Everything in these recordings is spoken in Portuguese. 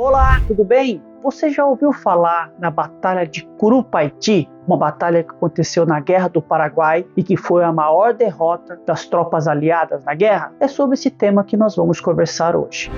Olá, tudo bem? Você já ouviu falar na Batalha de Curupaiti? Uma batalha que aconteceu na Guerra do Paraguai e que foi a maior derrota das tropas aliadas na guerra? É sobre esse tema que nós vamos conversar hoje.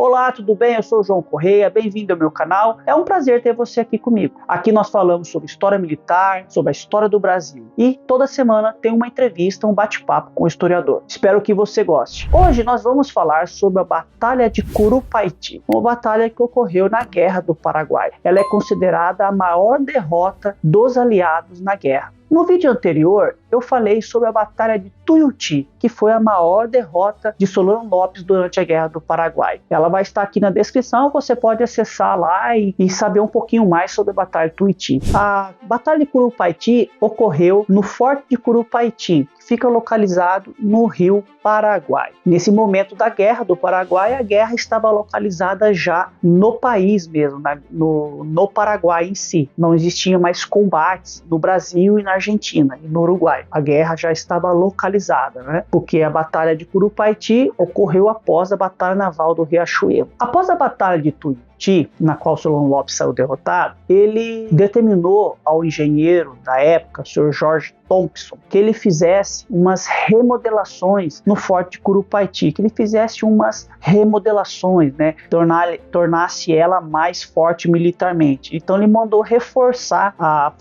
Olá, tudo bem? Eu sou o João Correia, bem-vindo ao meu canal. É um prazer ter você aqui comigo. Aqui nós falamos sobre história militar, sobre a história do Brasil. E toda semana tem uma entrevista, um bate-papo com o historiador. Espero que você goste. Hoje nós vamos falar sobre a Batalha de Curupaiti, uma batalha que ocorreu na Guerra do Paraguai. Ela é considerada a maior derrota dos aliados na guerra. No vídeo anterior, eu falei sobre a Batalha de Tuiuti, que foi a maior derrota de Solano Lopes durante a Guerra do Paraguai. Ela vai estar aqui na descrição, você pode acessar lá e saber um pouquinho mais sobre a Batalha de Tuiuti. A Batalha de Curupaiti ocorreu no Forte de Curupaiti, que fica localizado no Rio Paraguai. Nesse momento da Guerra do Paraguai, a guerra estava localizada já no país mesmo, no Paraguai em si. Não existia mais combates no Brasil e na Argentina e no Uruguai. A guerra já estava localizada, né? Porque a Batalha de Curupaiti ocorreu após a Batalha Naval do Riachuelo. Após a Batalha de Tuiuti, na qual Solano Lopes saiu derrotado, ele determinou ao engenheiro da época, o Sr. Jorge Thompson, que ele fizesse umas remodelações no Forte de Curupaiti, que ele fizesse umas remodelações, né, tornasse ela mais forte militarmente. Então ele mandou reforçar a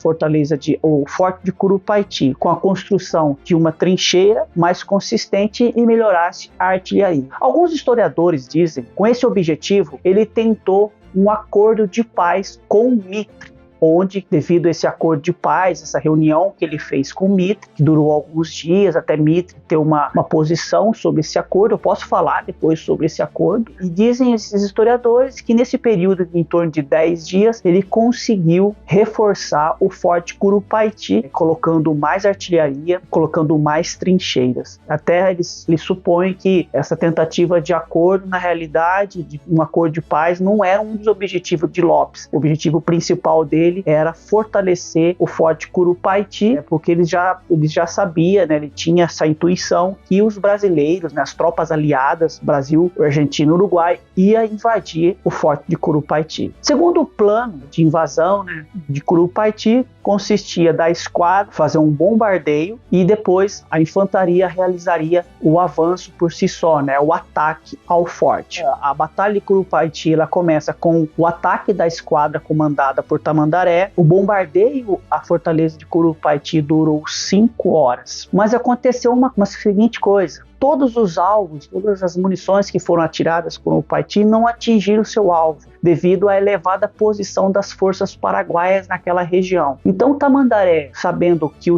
o Forte de Curupaiti com a construção de uma trincheira mais consistente e melhorasse a artilharia. Alguns historiadores dizem, com esse objetivo, ele tentou um acordo de paz com Mitre, onde, devido a esse acordo de paz, essa reunião que ele fez com Mitre, que durou alguns dias, até Mitre ter uma posição sobre esse acordo, eu posso falar depois sobre esse acordo, e dizem esses historiadores que nesse período de em torno de 10 dias, ele conseguiu reforçar o Forte Curupaiti, colocando mais artilharia, colocando mais trincheiras. Até eles supõem que essa tentativa de acordo, na realidade, de um acordo de paz, não era um dos objetivos de Lopes. O objetivo principal dele era fortalecer o Forte Curupaiti, porque ele já sabia, né, ele tinha essa intuição que os brasileiros, né, as tropas aliadas, Brasil, Argentina e Uruguai, ia invadir o Forte de Curupaiti. Segundo o plano de invasão, né, de Curupaiti, consistia da esquadra fazer um bombardeio e depois a infantaria realizaria o avanço por si só, né, o ataque ao forte. A Batalha de Curupaiti ela começa com o ataque da esquadra comandada por Tamandaré. O bombardeio à fortaleza de Curupaiti durou 5 horas. Mas aconteceu uma seguinte coisa. Todos os alvos, todas as munições que foram atiradas com o Curupaiti não atingiram seu alvo, devido à elevada posição das forças paraguaias naquela região. Então Tamandaré, sabendo que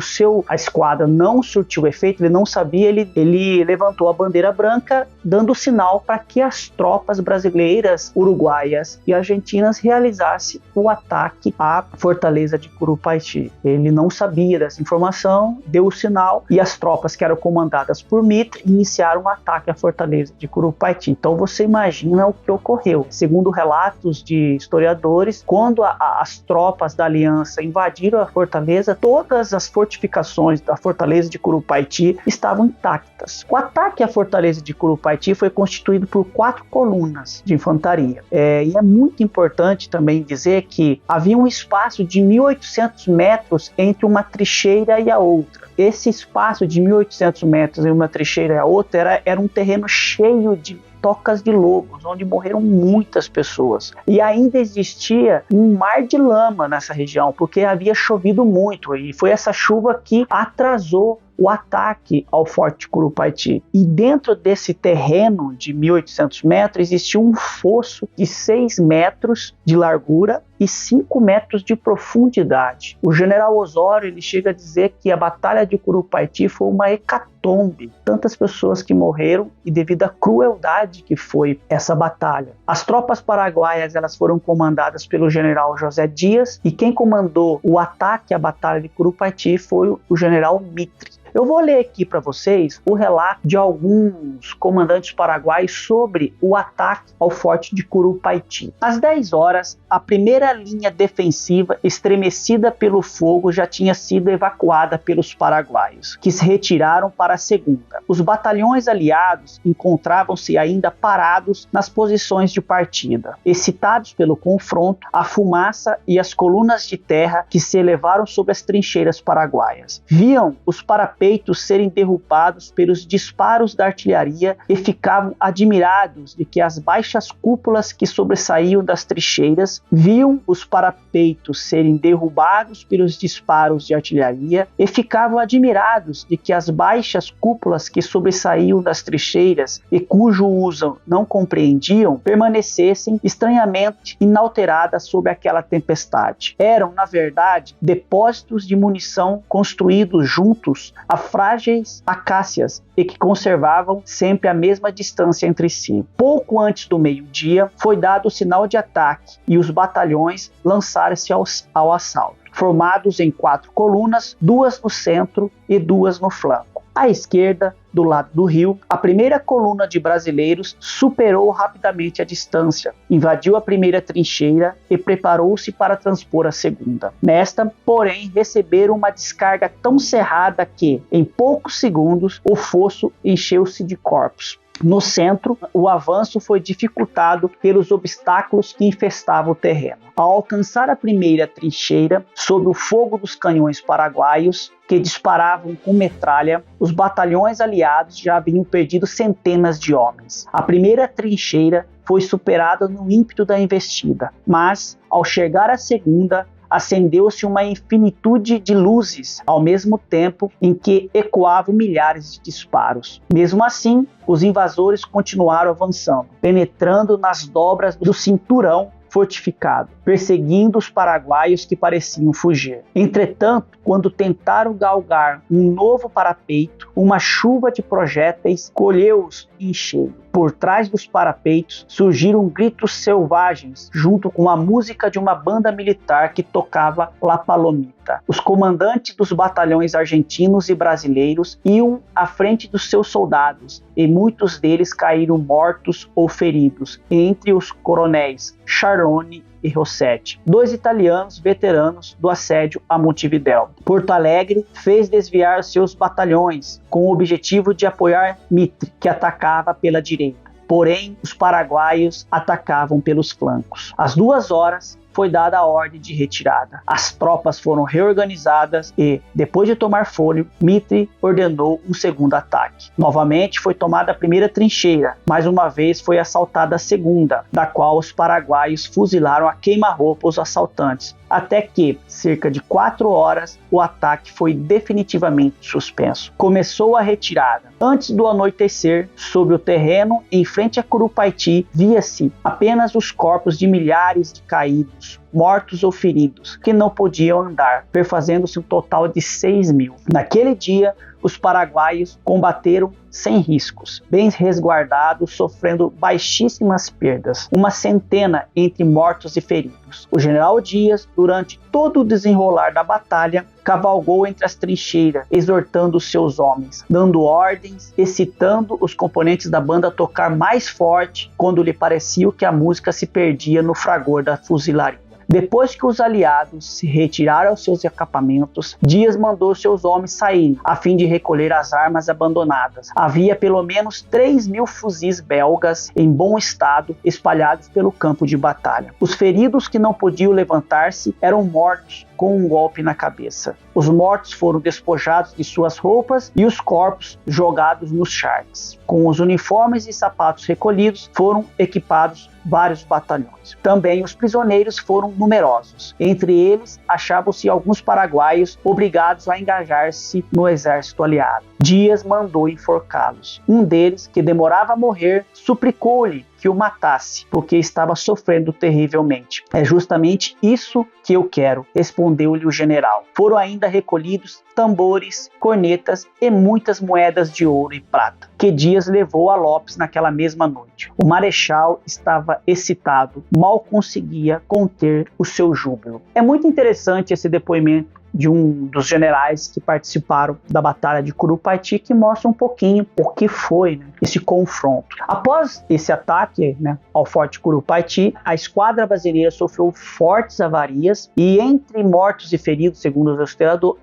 a esquadra não surtiu efeito, ele não sabia, ele levantou a bandeira branca, dando sinal para que as tropas brasileiras, uruguaias e argentinas realizassem o ataque à fortaleza de Curupaiti. Ele não sabia dessa informação, deu o sinal e as tropas que eram comandadas por Mitre iniciaram um ataque à fortaleza de Curupaiti. Então você imagina o que ocorreu. Segundo relatos de historiadores, quando as tropas da aliança invadiram a fortaleza, todas as fortificações da fortaleza de Curupaiti estavam intactas. O ataque à fortaleza de Curupaiti foi constituído por 4 colunas de infantaria. E é muito importante também dizer que havia um espaço de 1.800 metros entre uma trincheira e a outra. Esse espaço de 1.800 metros em uma trincheira e a outra era um terreno cheio de tocas de lobos, onde morreram muitas pessoas. E ainda existia um mar de lama nessa região, porque havia chovido muito, e foi essa chuva que atrasou o ataque ao Forte Curupaiti. E dentro desse terreno de 1.800 metros existia um fosso de 6 metros de largura e 5 metros de profundidade. O general Osório ele chega a dizer que a Batalha de Curupaiti foi uma hecatombe. Tantas pessoas que morreram e devido à crueldade que foi essa batalha. As tropas paraguaias elas foram comandadas pelo general José Dias e quem comandou o ataque à Batalha de Curupaiti foi o general Mitre. Eu vou ler aqui para vocês o relato de alguns comandantes paraguaios sobre o ataque ao Forte de Curupaiti. Às 10 horas, a primeira primeira linha defensiva, estremecida pelo fogo, já tinha sido evacuada pelos paraguaios, que se retiraram para a segunda. Os batalhões aliados encontravam-se ainda parados nas posições de partida. Excitados pelo confronto, a fumaça e as colunas de terra que se elevaram sobre as trincheiras paraguaias. Viam os parapeitos serem derrubados pelos disparos da artilharia e ficavam admirados de que as baixas cúpulas que sobressaíam das trincheiras, viam os parapeitos serem derrubados pelos disparos de artilharia e ficavam admirados de que as baixas cúpulas que sobressaíam das trincheiras e cujo uso não compreendiam, permanecessem estranhamente inalteradas sob aquela tempestade. Eram, na verdade, depósitos de munição construídos juntos a frágeis acácias e que conservavam sempre a mesma distância entre si. Pouco antes do meio-dia, foi dado o sinal de ataque e os batalhões lançaram-se ao assalto, formados em 4 colunas, 2 no centro e 2 no flanco. À esquerda, do lado do rio, a primeira coluna de brasileiros superou rapidamente a distância, invadiu a primeira trincheira e preparou-se para transpor a segunda. Nesta, porém, receberam uma descarga tão cerrada que, em poucos segundos, o fosso encheu-se de corpos. No centro, o avanço foi dificultado pelos obstáculos que infestavam o terreno. Ao alcançar a primeira trincheira, sob o fogo dos canhões paraguaios, que disparavam com metralha, os batalhões aliados já haviam perdido centenas de homens. A primeira trincheira foi superada no ímpeto da investida, mas, ao chegar à segunda, acendeu-se uma infinitude de luzes, ao mesmo tempo em que ecoavam milhares de disparos. Mesmo assim, os invasores continuaram avançando, penetrando nas dobras do cinturão fortificado, perseguindo os paraguaios que pareciam fugir. Entretanto, quando tentaram galgar um novo parapeito, uma chuva de projéteis colheu-os em cheio. Por trás dos parapeitos surgiram gritos selvagens, junto com a música de uma banda militar que tocava La Palomita. Os comandantes dos batalhões argentinos e brasileiros iam à frente dos seus soldados, e muitos deles caíram mortos ou feridos, entre os coronéis Charlone e Rossetti, 2 italianos veteranos do assédio a Montevidéu. Porto Alegre fez desviar seus batalhões com o objetivo de apoiar Mitre, que atacava pela direita. Porém, os paraguaios atacavam pelos flancos. Às 2 horas, foi dada a ordem de retirada. As tropas foram reorganizadas e, depois de tomar fôlego, Mitre ordenou um segundo ataque. Novamente foi tomada a primeira trincheira, mais uma vez foi assaltada a segunda, da qual os paraguaios fuzilaram a queima-roupa os assaltantes, até que, cerca de 4 horas, o ataque foi definitivamente suspenso. Começou a retirada. Antes do anoitecer, sobre o terreno, em frente a Curupaiti, via-se apenas os corpos de milhares de caídos, mortos ou feridos, que não podiam andar, perfazendo-se um total de 6.000. Naquele dia, os paraguaios combateram sem riscos, bem resguardados, sofrendo baixíssimas perdas, uma centena entre mortos e feridos. O general Dias, durante todo o desenrolar da batalha, cavalgou entre as trincheiras, exortando os seus homens, dando ordens, excitando os componentes da banda a tocar mais forte quando lhe parecia que a música se perdia no fragor da fuzilaria. Depois que os aliados se retiraram aos seus acampamentos, Dias mandou seus homens saírem, a fim de recolher as armas abandonadas. Havia pelo menos 3.000 fuzis belgas em bom estado espalhados pelo campo de batalha. Os feridos que não podiam levantar-se eram mortos com um golpe na cabeça. Os mortos foram despojados de suas roupas e os corpos jogados nos charques. Com os uniformes e sapatos recolhidos, foram equipados vários batalhões. Também os prisioneiros foram numerosos. Entre eles, achavam-se alguns paraguaios obrigados a engajar-se no exército aliado. Dias mandou enforcá-los. Um deles, que demorava a morrer, suplicou-lhe que o matasse, porque estava sofrendo terrivelmente. É justamente isso que eu quero, respondeu-lhe o general. Foram ainda recolhidos tambores, cornetas e muitas moedas de ouro e prata, que Dias levou a Lopes naquela mesma noite. O marechal estava excitado, mal conseguia conter o seu júbilo. É muito interessante esse depoimento de um dos generais que participaram da Batalha de Curupaiti, que mostra um pouquinho o que foi, né, esse confronto. Após esse ataque, né, ao Forte Curupaiti, a esquadra brasileira sofreu fortes avarias e entre mortos e feridos, segundo os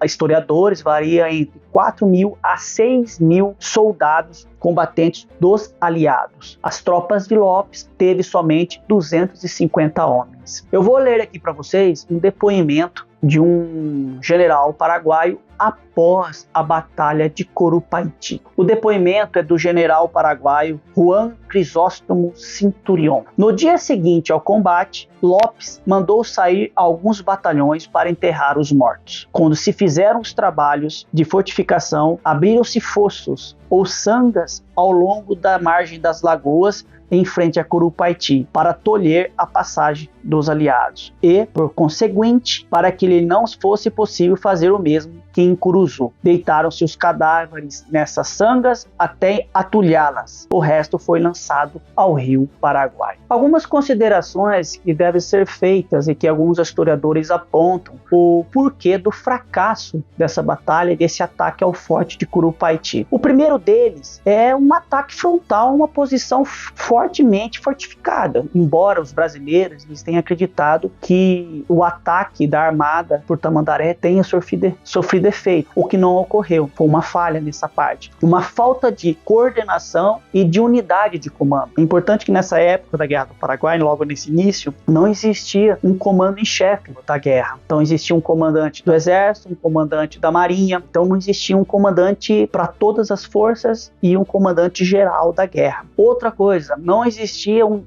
historiadores, varia entre 4.000 a 6.000 soldados combatentes dos aliados. As tropas de Lopes teve somente 250 homens. Eu vou ler aqui para vocês um depoimento de um general paraguaio após a Batalha de Curupaiti. O depoimento é do general paraguaio Juan Crisóstomo Centurión. No dia seguinte ao combate, Lopes mandou sair alguns batalhões para enterrar os mortos. Quando se fizeram os trabalhos de fortificação, abriram-se fossos ou sangas ao longo da margem das lagoas em frente a Curupaiti, para tolher a passagem dos aliados e, por conseguinte, para que lhe não fosse possível fazer o mesmo que em Curuzu. Deitaram-se os cadáveres nessas sangas até atulhá-las. O resto foi lançado ao rio Paraguai. Algumas considerações que devem ser feitas e que alguns historiadores apontam o porquê do fracasso dessa batalha, desse ataque ao forte de Curupaiti. O primeiro deles é um ataque frontal a uma posição fortemente fortificada, embora os brasileiros eles tenham acreditado que o ataque da armada por Tamandaré tenha sofrido efeito, o que não ocorreu. Foi uma falha nessa parte, uma falta de coordenação e de unidade de comando. É importante que nessa época da Guerra do Paraguai, logo nesse início, não existia um comando em chefe da guerra. Então existia um comandante do exército, um comandante da marinha, então não existia um comandante para todas as forças e um comandante geral da guerra. Outra coisa, não existia um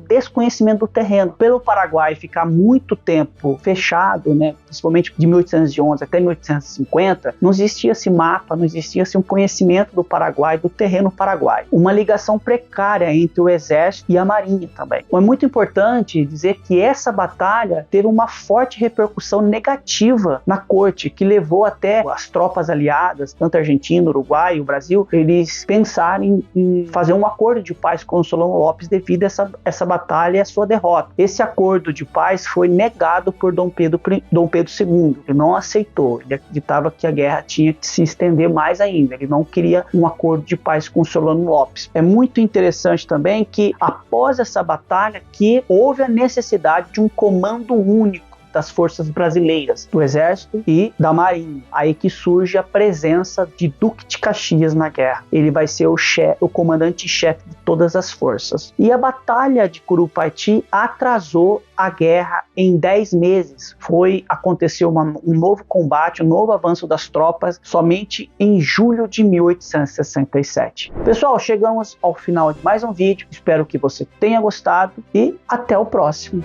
desconhecimento do terreno. Pelo Paraguai ficar muito tempo fechado, né, principalmente de 1811 até 1850, não existia esse mapa, não existia um conhecimento do Paraguai, do terreno paraguaio. Uma ligação precária entre o exército e a marinha também. É muito importante dizer que essa batalha teve uma forte repercussão negativa na corte, que levou até as tropas aliadas, tanto a Argentina, Uruguai e o Brasil, eles pensarem em fazer um acordo de paz com o Solano Lopes devido a essa batalha e a sua derrota. Esse acordo de paz foi negado por Dom Pedro II. Ele não aceitou. Ele acreditava que a guerra tinha que se estender mais ainda. Ele não queria um acordo de paz com o Solano Lopes. É muito interessante também que após essa batalha que houve a necessidade de um comando único das forças brasileiras, do exército e da marinha. Aí que surge a presença de Duque de Caxias na guerra. Ele vai ser o comandante-chefe de todas as forças. E a Batalha de Curupaiti atrasou a guerra em 10 meses. Aconteceu um novo combate, um novo avanço das tropas somente em julho de 1867. Pessoal, chegamos ao final de mais um vídeo. Espero que você tenha gostado e até o próximo.